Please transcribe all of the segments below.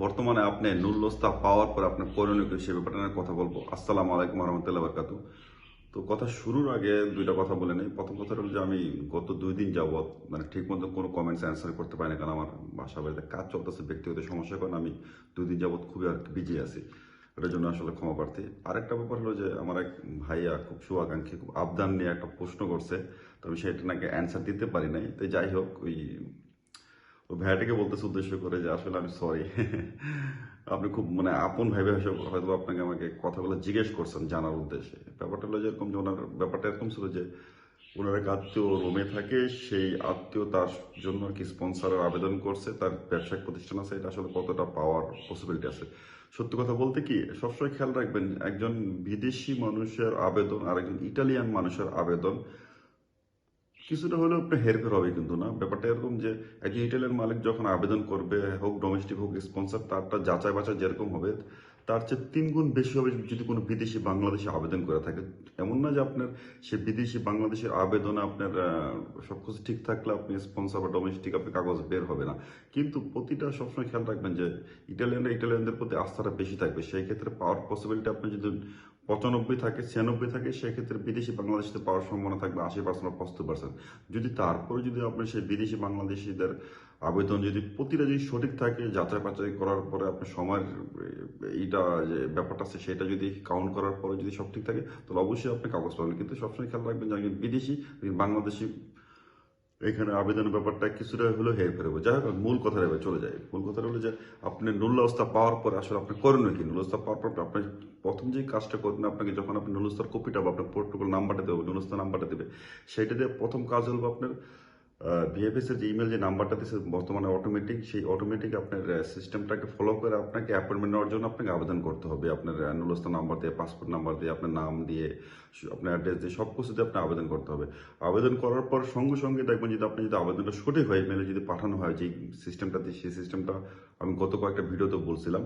বর্তমানে আপনি নুরুল পাওয়ার পর আপনার করণীয় কি সে ব্যাপারটা নিয়ে কথা বলবো। আসসালামু আলাইকুম রহমতুল্লাহ বারকাতু। তো কথা শুরুর আগে দুইটা কথা বলে নেই। প্রথম কথা হলো যে আমি গত 2 দিন যাবৎ মানে ঠিক মতো কোনো কমেন্টস অ্যান্সার করতে পারি না, কারণ আমার বাসা বাড়িতে কাজ চলতেছে, ব্যক্তিগত সমস্যার কারণে আমি 2 দিন যাবৎ খুবই আর বিজি আছি। এটার জন্য আসলে ক্ষমা প্রার্থী। আরেকটা ব্যাপার হলো যে আমার এক ভাইয়া খুব শুভাকাঙ্ক্ষী, খুব আবদার নিয়ে একটা প্রশ্ন করছে, তো আমি সেটা নাকি অ্যান্সার দিতে পারি নাই। তো যাই হোক, ওই ভাইয়াটাকে বলতেছে উদ্দেশ্য করে যে আসলে আমি সরি। আপনি খুব মানে আপন ভাইবে হয়তো আপনাকে আমাকে কথাগুলো জিজ্ঞেস করছেন জানার উদ্দেশ্যে। ব্যাপারটা হলো যে এরকম যে ওনার ব্যাপারটা এরকম ছিল যে ওনার এক আত্মীয় রোমে থাকে, সেই আত্মীয় তার জন্য আর কি স্পন্সরের আবেদন করছে, তার ব্যবসায়িক প্রতিষ্ঠান আছে, এটা আসলে কতটা পাওয়ার পসিবিলিটি আছে। সত্যি কথা বলতে কি, সবসময় খেয়াল রাখবেন একজন বিদেশি মানুষের আবেদন আর একজন ইটালিয়ান মানুষের আবেদন কিছুটা হলেও আপনার হেরফের হবে, কিন্তু না, ব্যাপারটা এরকম যে একজন ইটালিয়ান মালিক যখন আবেদন করবে, হোক ডোমেস্টিক হোক স্পন্সর, তারটা যাচাই বাছাই যেরকম হবে তার চেয়ে 3 গুণ বেশি হবে যদি কোনো বিদেশি বাংলাদেশে আবেদন করে থাকে। এমন না যে আপনার সে বিদেশি বাংলাদেশের আবেদনে আপনার সব কিছু ঠিক থাকলে আপনি স্পন্সর বা ডোমেস্টিক আপনি কাগজ বের হবে না। কিন্তু প্রতিটা সবসময় খেয়াল রাখবেন যে ইটালিয়ানদের প্রতি আস্থাটা বেশি থাকবে। সেই ক্ষেত্রে পাওয়ার পসিবিলিটি আপনার যদি 95 থাকে, 96 থাকে, সেক্ষেত্রে বিদেশি বাংলাদেশিতে পাওয়ার সম্ভাবনা থাকবে 80% বা 75%। যদি তারপরে যদি আপনি সেই বিদেশি বাংলাদেশিদের আবেদন যদি প্রতিটা যদি সঠিক থাকে, যাচাই বাছাই করার পরে আপনার সময়ের এইটা যে ব্যাপারটা আছে সেটা যদি কাউন্ট করার পরে যদি সব ঠিক থাকে, তাহলে অবশ্যই আপনি কাগজ পাবেন। কিন্তু সবসময় খেয়াল রাখবেন যে একজন বিদেশি বাংলাদেশি এখানে আবেদনের ব্যাপারটা কিছুটা হলেও হেরফের হবে। যাই হোক, মূল কথাটা এবার চলে যায়। মূল কথাটা হলো যে আপনি নুরুল পাওয়ার পরে আসলে আপনি করণীয় কি? নুরুল পাওয়ার পর আপনার প্রথম যে কাজটা করবেন, আপনাকে যখন আপনি নুরুল কপিটা বা আপনার পোর্টকল নাম্বারটা দেবে, নুরুল নাম্বারটা দেবে, সেইটা দিয়ে প্রথম কাজ হলো আপনার ভিএফএস এর যে ইমেল যে নাম্বারটা দিচ্ছে বর্তমানে অটোমেটিক, সেই অটোমেটিক আপনার সিস্টেমটাকে ফলো করে আপনাকে অ্যাপয়েন্টমেন্ট নেওয়ার জন্য আপনাকে আবেদন করতে হবে। আপনার নুরুল নাম্বার দিয়ে, পাসপোর্ট নাম্বার দিয়ে, আপনার নাম দিয়ে, আপনার অ্যাড্রেস দিয়ে, সব কিছু দিয়ে আপনি আবেদন করতে হবে। আবেদন করার পর সঙ্গে সঙ্গে দেখবেন যদি আপনি যদি আবেদনটা সঠিক হয়, ইমেলে যদি পাঠানো হয় যে সিস্টেমটা দিয়ে, সেই সিস্টেমটা আমি গত কয়েকটা ভিডিওতে বলছিলাম,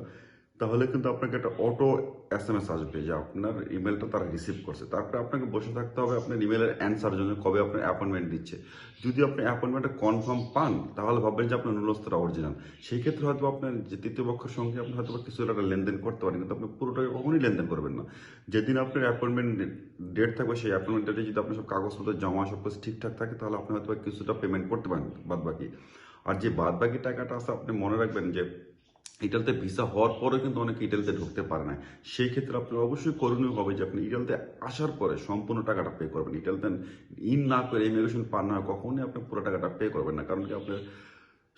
তাহলে কিন্তু আপনাকে একটা অটো এসএমএস আসবে যে আপনার ইমেলটা তারা রিসিভ করছে। তারপরে আপনাকে বসে থাকতে হবে আপনার ইমেলের অ্যান্সার জন্য, কবে আপনার অ্যাপয়েন্টমেন্ট দিচ্ছে। যদি আপনি অ্যাপয়েন্টমেন্টটা কনফার্ম পান, তাহলে ভাববেন যে আপনার নুরুস্তরা অরিজিনাল। সেই ক্ষেত্রে হয়তো আপনার যে তৃতীয় পক্ষের সঙ্গে আপনি হয়তো কিছু একটা লেনদেন করতে পারেন, কিন্তু আপনি পুরোটাকে কখনোই লেনদেন করবেন না। যেদিন আপনার অ্যাপয়েন্টমেন্ট ডেট থাকবে, সেই অ্যাপয়েন্টমেন্ট ডেটে যদি আপনার সব কাগজপত্র জমা সব কিছু ঠিকঠাক থাকে, তাহলে আপনি হয়তো কিছুটা পেমেন্ট করতে পারেন বাদ বাকি। আর যে বাদ বাকি টাকাটা আছে, আপনি মনে রাখবেন যে ইটালিতে ভিসা হওয়ার পরে কিন্তু অনেকে ইটালিতে ঢুকতে পারে না। সেই ক্ষেত্রে আপনার অবশ্যই করণীয় হবে যে আপনি ইটালিতে আসার পরে সম্পূর্ণ টাকাটা পে করবেন। ইটালিতে ইন না করে, ইমিগ্রেশন পার না হয় কখনোই আপনি পুরো টাকাটা পে করবেন না। কারণ কি, আপনার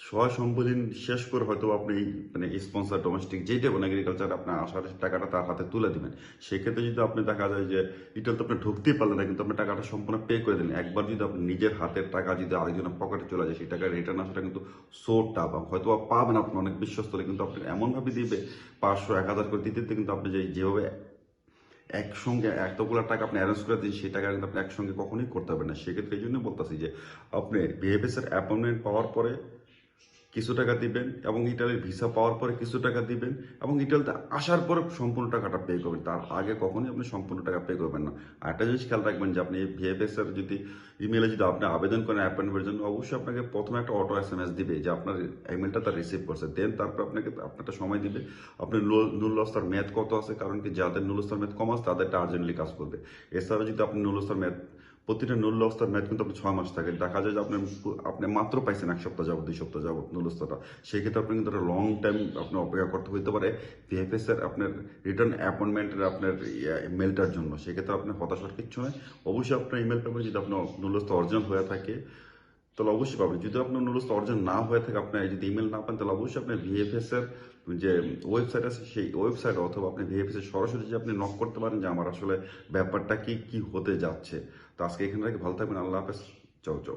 সয় সম্পত্তি শেষ করে হয়তো আপনি মানে স্পন্সর ডোমেস্টিক যেটা বলেন এগ্রিকালচার আপনার আসার টাকাটা তার হাতে তুলে দিবেন। সেক্ষেত্রে যদি আপনি দেখা যায় যে ইটালিতে আপনি ঢুকতেই পারলেন না, কিন্তু আপনি টাকাটা সম্পূর্ণ পে করে দিলেন, একবার যদি আপনি নিজের হাতের টাকা যদি আরেকজনের পকেটে চলে যায়, সেই টাকা রিটার্ন আসাটা কিন্তু সোরটা বা হয়তো পাবেন আপনি অনেক বিশ্বস্ত হলে, কিন্তু আপনি এমনভাবে দিবে 500 1000 করে দিতে দিতে, কিন্তু আপনি যেভাবে একসঙ্গে এতগুলো টাকা আপনি অ্যারেঞ্জ করে দিন, সেই টাকা কিন্তু আপনি একসঙ্গে কখনোই করতে পারবেন না। সেক্ষেত্রে এই জন্য বলতেছি যে আপনি বিহেভিএস এর অ্যাপয়েন্টমেন্ট পাওয়ার পরে কিছু টাকা দিবেন, এবং ইটালির ভিসা পাওয়ার পরে কিছু টাকা দিবেন, এবং ইটালিতে আসার পরে সম্পূর্ণ টাকাটা পে করবেন। তার আগে কখনোই আপনি সম্পূর্ণ টাকা পে করবেন না। আর একটা জিনিস খেয়াল রাখবেন যে আপনি ভিএফএস এর যদি ইমেলে যদি আপনি আবেদন করেন অ্যাপয়েন্টমেন্টের জন্য, অবশ্যই আপনাকে প্রথমে একটা অটো এসএমএস দিবে যে আপনার ইমেলটা তার রিসিভ করছে। দেন তারপর আপনাকে আপনারটা সময় দিবে, আপনি নুরুল মেয়াদ কত আছে, কারণ কি যাদের নুরুল মেয়াদ কম আছে তাদেরটা আর্জেন্টলি কাজ করবে। এছাড়া যদি আপনি নুরুল মেয়াদ প্রতিটা নুরুল ম্যাচ কিন্তু আপনি 6 মাস থাকে, দেখা যায় যে আপনি মাত্র পাইছেন 1 সপ্তাহ যাবত, 2 সপ্তাহ যাবত নুরুলস্তাটা। সেই ক্ষেত্রে আপনি কিন্তু একটা লং টাইম আপনি অপেক্ষা করতে হতে পারে ভিএফএস এর আপনার রিটার্ন অ্যাপয়েন্টমেন্টের আপনার মেলটার জন্য। সেক্ষেত্রে আপনার হতাশার কিচ্ছু নয়, অবশ্যই আপনার ইমেল পাবেন। যদি আপনার নুরুলস্তা অরিজিনাল হয়ে থাকে তাহলে অবশ্যই পাবেন। যদি আপনার নুরুলস্তা অরিজিনাল না হয়ে থাকে, আপনার যদি ইমেল না পান, তাহলে অবশ্যই আপনার ভিএফএস এর যে ওয়েবসাইট আছে সেই ওয়েবসাইট অথবা আপনি ভিএফএস এর সরাসরি যে আপনি নক করতে পারেন যে আমার আসলে ব্যাপারটা কি কি হতে যাচ্ছে। তো আজকে এখানে থেকে ভালো থাকবেন। আল্লাহ হাফেজ। চাও চাও।